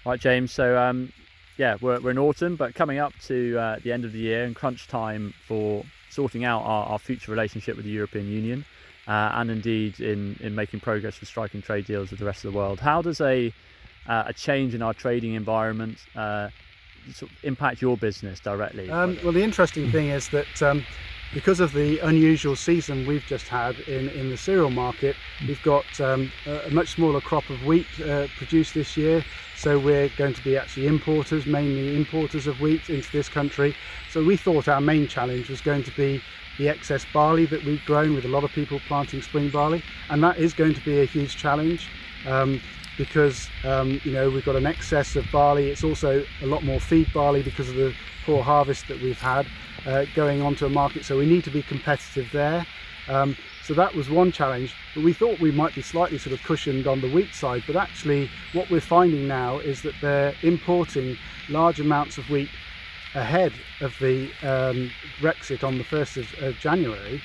Right, James. So yeah, we're in autumn, but coming up to the end of the year and crunch time for sorting out our future relationship with the European Union, and indeed in making progress with striking trade deals with the rest of the world. How does a change in our trading environment sort of impact your business directly? Well, the interesting thing is that because of the unusual season we've just had in the cereal market, we've got a much smaller crop of wheat produced this year. So we're going to be actually mainly importers of wheat into this country. So we thought our main challenge was going to be the excess barley that we've grown, with a lot of people planting spring barley, and that is going to be a huge challenge. Because we've got an excess of barley. It's also a lot more feed barley because of the poor harvest that we've had going onto a market, so we need to be competitive there. So that was one challenge, but we thought we might be slightly sort of cushioned on the wheat side, but actually what we're finding now is that they're importing large amounts of wheat ahead of the Brexit on the 1st of January,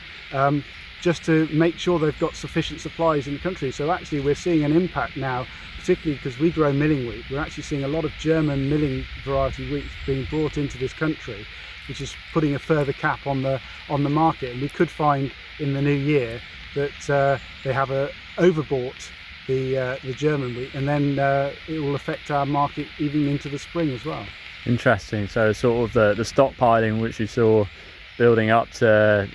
just to make sure they've got sufficient supplies in the country. So actually we're seeing an impact now, particularly because we grow milling wheat. We're actually seeing a lot of German milling variety wheat being brought into this country, which is putting a further cap on the market. And we could find in the new year that they have overbought the German wheat, and then it will affect our market even into the spring as well. Interesting. So sort of the stockpiling which you saw building up to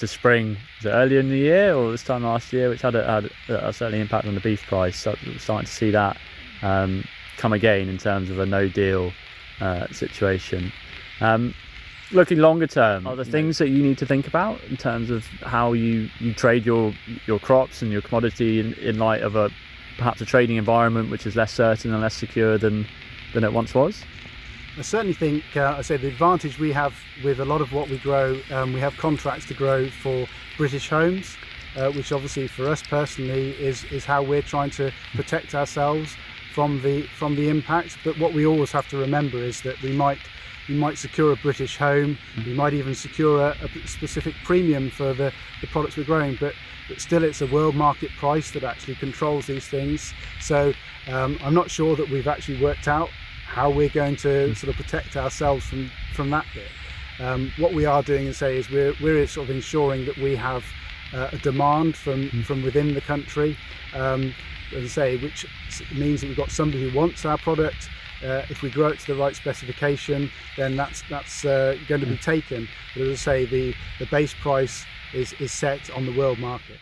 spring, was it earlier in the year or this time last year, which had a certainly impact on the beef price. So we're starting to see that come again in terms of a no deal situation. Looking longer term, are there things that you need to think about in terms of how you trade your crops and your commodity in light of perhaps a trading environment which is less certain and less secure than it once was? I certainly think, I say the advantage we have with a lot of what we grow, we have contracts to grow for British homes, which obviously for us personally is how we're trying to protect ourselves from the impact. But what we always have to remember is that we might secure a British home, we might even secure a specific premium for the products we're growing, but still it's a world market price that actually controls these things. So I'm not sure that we've actually worked out how we're going to sort of protect ourselves from that bit. What we are doing is we're sort of ensuring that we have a demand from within the country, as I say, which means that we've got somebody who wants our product. If we grow it to the right specification, then that's going to be taken. But as I say, the base price is set on the world market.